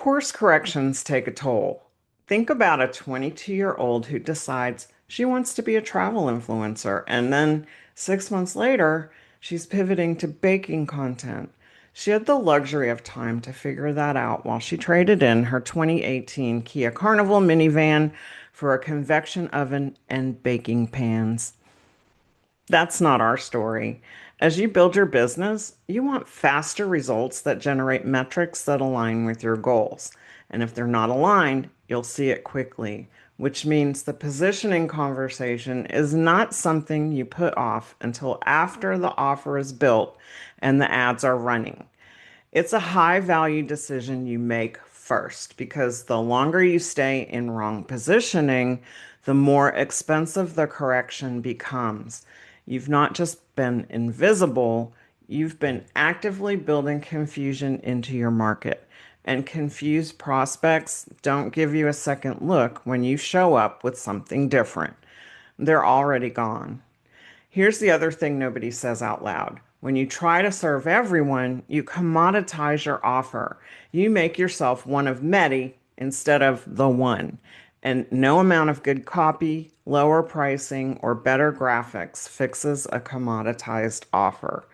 Course corrections take a toll. Think about a 22-year-old who decides she wants to be a travel influencer, and then 6 months later, she's pivoting to baking content. She had the luxury of time to figure that out while she traded in her 2018 Kia Carnival minivan for a convection oven and baking pans. That's not our story. As you build your business, you want faster results that generate metrics that align with your goals. And if they're not aligned, you'll see it quickly, which means the positioning conversation is not something you put off until after the offer is built and the ads are running. It's a high value decision you make first because the longer you stay in wrong positioning, the more expensive the correction becomes. You've not just been invisible, you've been actively building confusion into your market. And confused prospects don't give you a second look when you show up with something different. They're already gone. Here's the other thing nobody says out loud. When you try to serve everyone, you commoditize your offer. You make yourself one of many instead of the one. And no amount of good copy, lower pricing, or better graphics fixes a commoditized offer.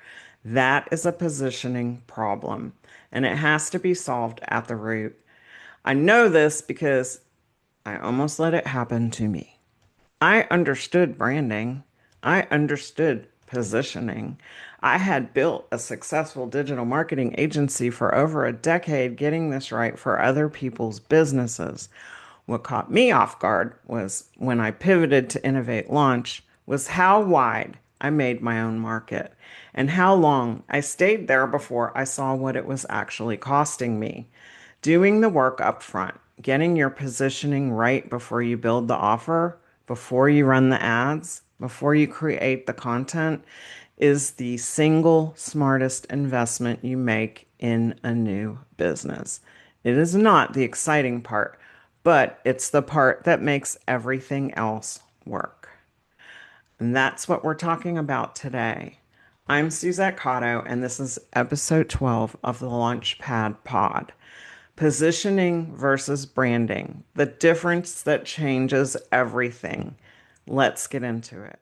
That is a positioning problem, and it has to be solved at the root. I know this because I almost let it happen to me. I understood branding. I understood positioning. I had built a successful digital marketing agency for over a decade, getting this right for other people's businesses. What caught me off guard was when I pivoted to Innovate Launch was how wide I made my own market and how long I stayed there before I saw what it was actually costing me. Doing the work up front, getting your positioning right before you build the offer, before you run the ads, before you create the content is the single smartest investment you make in a new business. It is not the exciting part, but it's the part that makes everything else work. And that's what we're talking about today. I'm Suzette Cotto, and this is episode 12 of the Launchpad Pod. Positioning versus branding, the difference that changes everything. Let's get into it.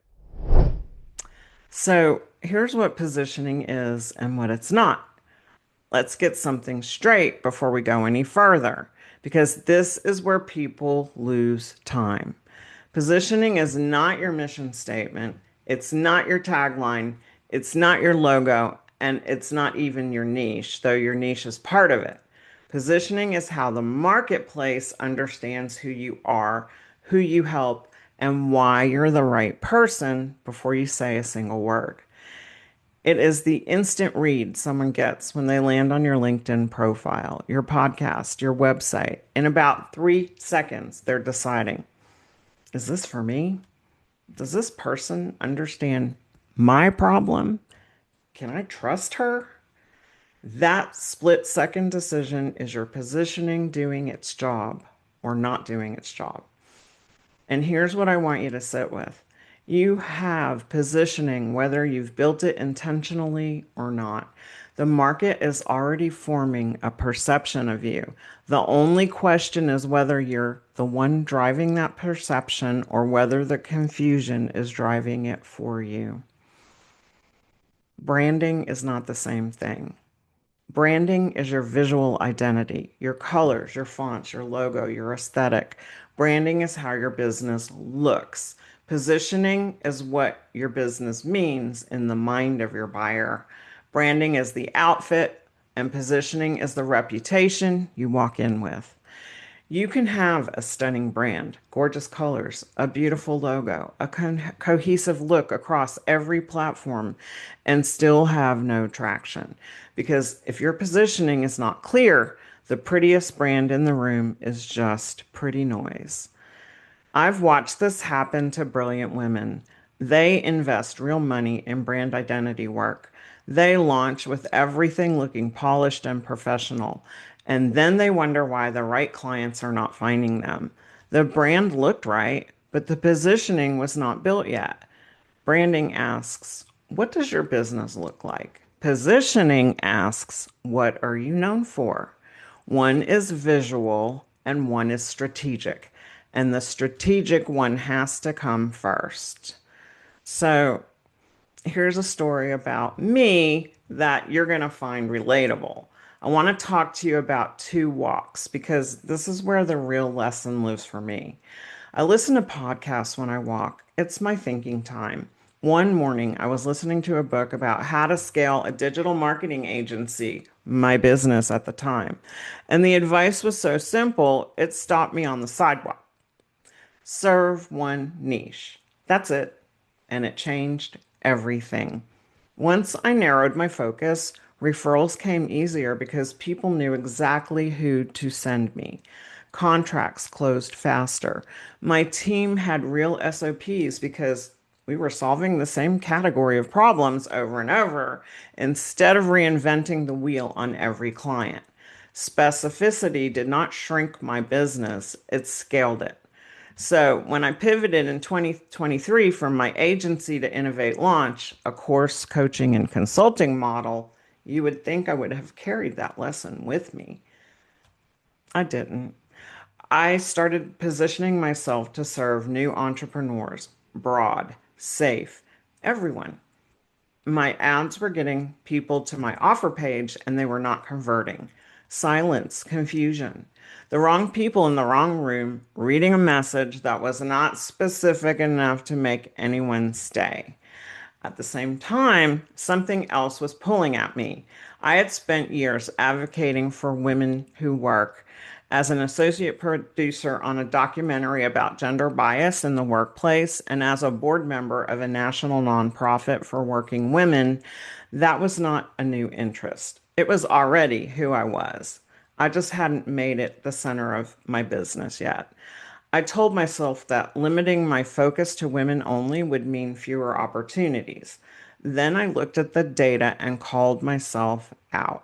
So, here's what positioning is and what it's not. Let's get something straight before we go any further, because this is where people lose time. Positioning is not your mission statement, it's not your tagline, it's not your logo, and it's not even your niche, though your niche is part of it. Positioning is how the marketplace understands who you are, who you help, and why you're the right person before you say a single word. It is the instant read someone gets when they land on your LinkedIn profile, your podcast, your website. In about 3 seconds, they're deciding, is this for me? Does this person understand my problem? Can I trust her? That split-second decision is your positioning doing its job or not doing its job. And here's what I want you to sit with. You have positioning whether you've built it intentionally or not. The market is already forming a perception of you. The only question is whether you're the one driving that perception or whether the confusion is driving it for you. Branding is not the same thing. Branding is your visual identity, your colors, your fonts, your logo, your aesthetic. Branding is how your business looks. Positioning is what your business means in the mind of your buyer. Branding is the outfit, and positioning is the reputation you walk in with. You can have a stunning brand, gorgeous colors, a beautiful logo, a cohesive look across every platform, and still have no traction. Because if your positioning is not clear, the prettiest brand in the room is just pretty noise. I've watched this happen to brilliant women. They invest real money in brand identity work. They launch with everything looking polished and professional, and then they wonder why the right clients are not finding them. The brand looked right, but the positioning was not built yet. Branding asks, what does your business look like? Positioning asks, what are you known for? One is visual and one is strategic. And the strategic one has to come first. So here's a story about me that you're going to find relatable. I want to talk to you about two walks because this is where the real lesson lives for me. I listen to podcasts when I walk. It's my thinking time. One morning, I was listening to a book about how to scale a digital marketing agency, my business at the time. And the advice was so simple, it stopped me on the sidewalk. Serve one niche. That's it. And it changed everything. Once I narrowed my focus, referrals came easier because people knew exactly who to send me. Contracts closed faster. My team had real SOPs because we were solving the same category of problems over and over instead of reinventing the wheel on every client. Specificity did not shrink my business, it scaled it. So when I pivoted in 2023 from my agency to Innovate Launch, a course, coaching, and consulting model, you would think I would have carried that lesson with me. I didn't. I started positioning myself to serve new entrepreneurs, broad, safe, everyone. My ads were getting people to my offer page and they were not converting. Silence, confusion. The wrong people in the wrong room reading a message that was not specific enough to make anyone stay. At the same time, something else was pulling at me. I had spent years advocating for women who work as an associate producer on a documentary about gender bias in the workplace and as a board member of a national nonprofit for working women. That was not a new interest. It was already who I was. I just hadn't made it the center of my business yet. I told myself that limiting my focus to women only would mean fewer opportunities. Then I looked at the data and called myself out.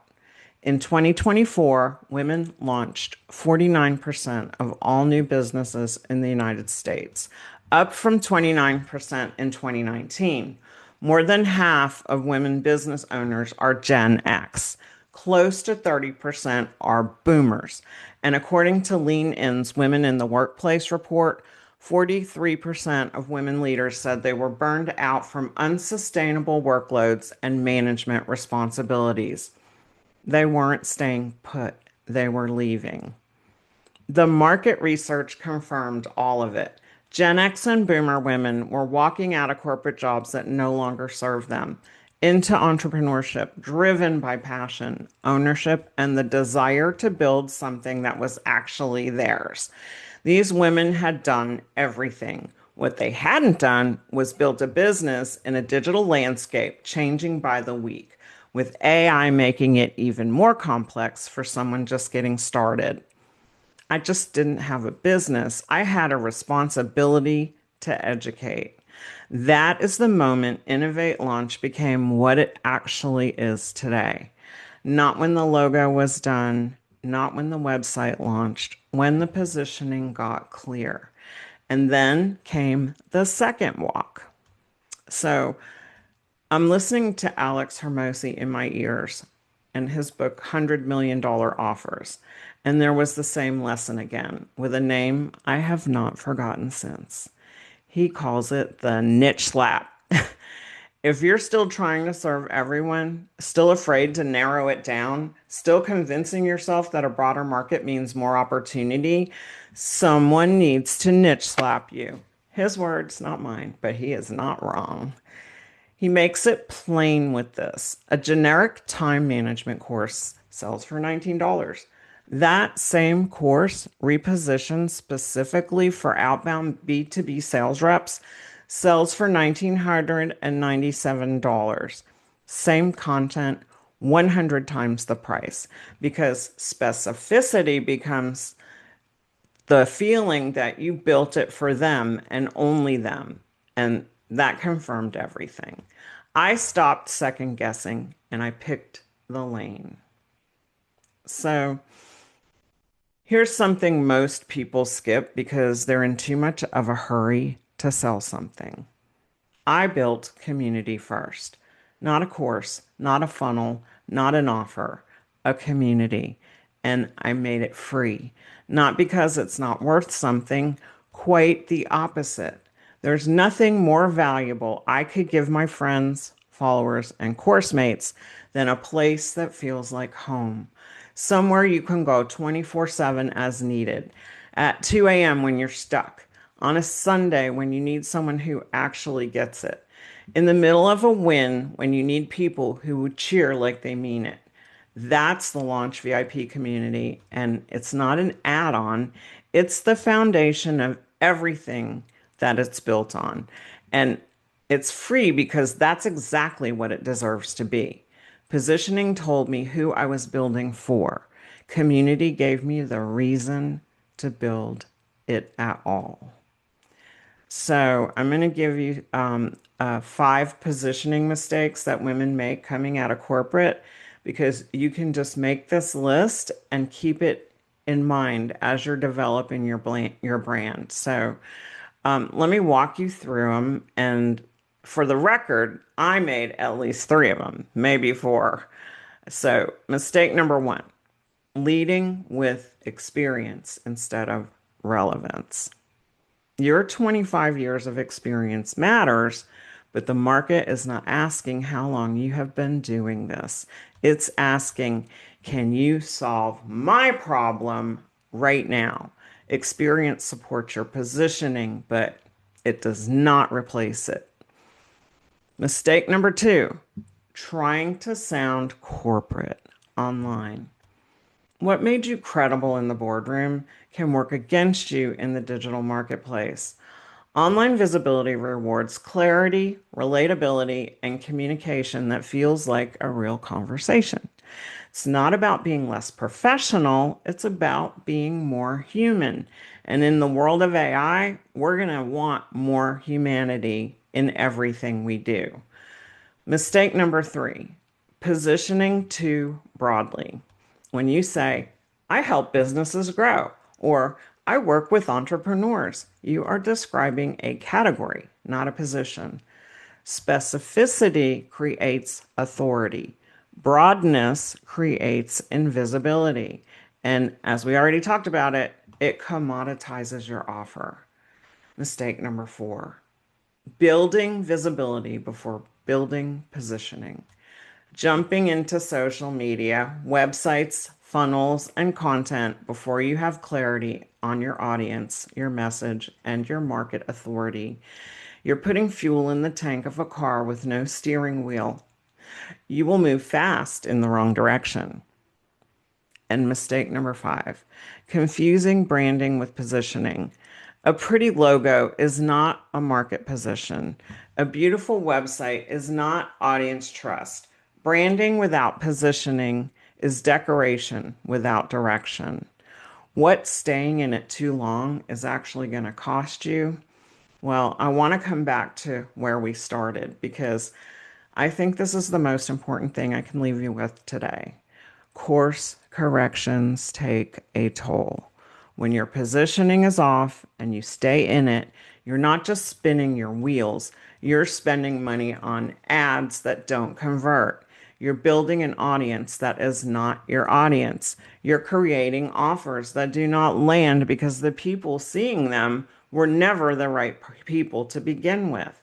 In 2024, women launched 49% of all new businesses in the United States, up from 29% in 2019. More than half of women business owners are Gen X. Close to 30% are boomers. And according to Lean In's Women in the Workplace report, 43% of women leaders said they were burned out from unsustainable workloads and management responsibilities. They weren't staying put, they were leaving. The market research confirmed all of it. Gen X and boomer women were walking out of corporate jobs that no longer serve them into entrepreneurship, driven by passion, ownership, and the desire to build something that was actually theirs. These women had done everything. What they hadn't done was built a business in a digital landscape changing by the week, with AI making it even more complex for someone just getting started. I just didn't have a business. I had a responsibility to educate. That is the moment Innovate Launch became what it actually is today. Not when the logo was done, not when the website launched, when the positioning got clear. And then came the second walk. So I'm listening to Alex Hermosi in my ears and his book, $100 Million Offers. And there was the same lesson again with a name I have not forgotten since. He calls it the niche slap. If you're still trying to serve everyone, still afraid to narrow it down, still convincing yourself that a broader market means more opportunity, someone needs to niche slap you. His words, not mine, but he is not wrong. He makes it plain with this. A generic time management course sells for $19. That same course, repositioned specifically for outbound B2B sales reps, sells for $1,997. Same content, 100 times the price, because specificity becomes the feeling that you built it for them and only them. And that confirmed everything. I stopped second guessing and I picked the lane. So here's something most people skip because they're in too much of a hurry to sell something. I built community first, not a course, not a funnel, not an offer, a community. and I made it free. Not because it's not worth something, quite the opposite. There's nothing more valuable I could give my friends, followers, and course mates than a place that feels like home. Somewhere you can go 24/7 as needed. At 2 a.m. when you're stuck. On a Sunday when you need someone who actually gets it. In the middle of a win when you need people who would cheer like they mean it. That's the Launch VIP community, and it's not an add on, it's the foundation of everything that it's built on. And it's free because that's exactly what it deserves to be. Positioning told me who I was building for. Community gave me the reason to build it at all. So I'm going to give you 5 positioning mistakes that women make coming out of corporate because you can just make this list and keep it in mind as you're developing your brand. So let me walk you through them. And for the record, I made at least 3 of them, maybe 4. So mistake number 1, leading with experience instead of relevance. Your 25 years of experience matters, but the market is not asking how long you have been doing this. It's asking, can you solve my problem right now? Experience supports your positioning, but it does not replace it. Mistake number 2, trying to sound corporate online. What made you credible in the boardroom can work against you in the digital marketplace. Online visibility rewards clarity, relatability, and communication that feels like a real conversation. It's not about being less professional, it's about being more human. And in the world of AI, we're going to want more humanity in everything we do. Mistake number 3, positioning too broadly. When you say, I help businesses grow, or I work with entrepreneurs, you are describing a category, not a position. Specificity creates authority. Broadness creates invisibility. And as we already talked about it, it commoditizes your offer. Mistake number 4, building visibility before building positioning. Jumping into social media, websites, funnels, and content before you have clarity on your audience, your message, and your market authority. You're putting fuel in the tank of a car with no steering wheel. You will move fast in the wrong direction. And mistake number 5, confusing branding with positioning. A pretty logo is not a market position. A beautiful website is not audience trust. Branding without positioning is decoration without direction. What staying in it too long is actually going to cost you? Well, I want to come back to where we started because I think this is the most important thing I can leave you with today. Course corrections take a toll. When your positioning is off and you stay in it, you're not just spinning your wheels, you're spending money on ads that don't convert. You're building an audience that is not your audience. You're creating offers that do not land because the people seeing them were never the right people to begin with.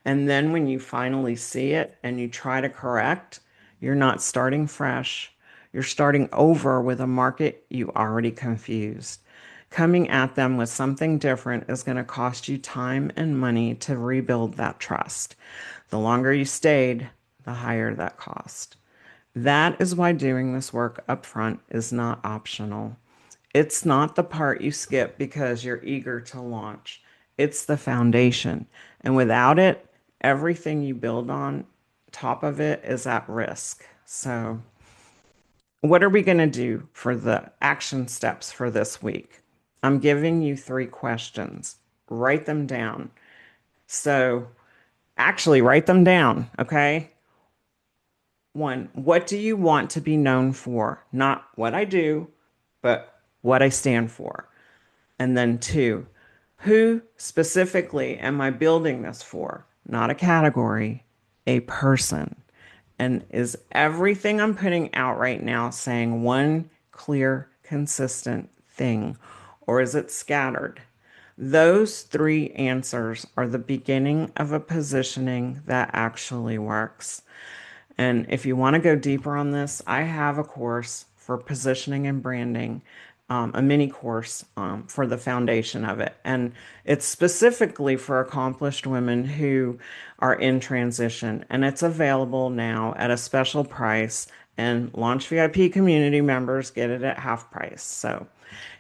And then when you finally see it and you try to correct, you're not starting fresh. You're starting over with a market you already confused. Coming at them with something different is going to cost you time and money to rebuild that trust. The longer you stayed, the higher that cost. That is why doing this work up front is not optional. It's not the part you skip because you're eager to launch. It's the foundation. And without it, everything you build on top of it is at risk. So, what are we going to do for the action steps for this week? I'm giving you 3 questions. Write them down. So, actually, write them down, okay? 1, what do you want to be known for? Not what I do, but what I stand for. And then 2, who specifically am I building this for? Not a category, a person. And is everything I'm putting out right now saying one clear, consistent thing, or is it scattered? Those three answers are the beginning of a positioning that actually works. And if you want to go deeper on this, I have a course for positioning and branding, a mini course for the foundation of it. And it's specifically for accomplished women who are in transition. And it's available now at a special price. And Launch VIP community members get it at half price. So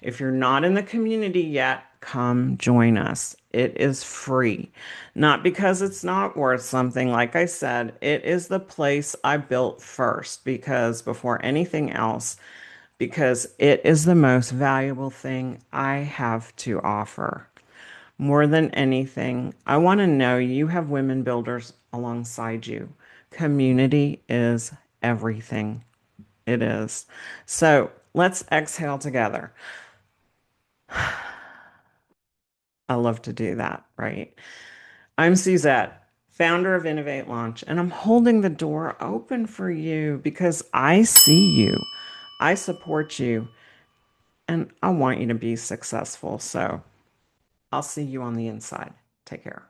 if you're not in the community yet, come join us. It is free. Not because it's not worth something. Like I said, it is the place I built first because before anything else, because it is the most valuable thing I have to offer. More than anything, I want to know you have women builders alongside you. Community is everything. It is. So let's exhale together. I love to do that, right? I'm Suzette, founder of Innovate Launch, and I'm holding the door open for you because I see you, I support you, and I want you to be successful. So I'll see you on the inside. Take care.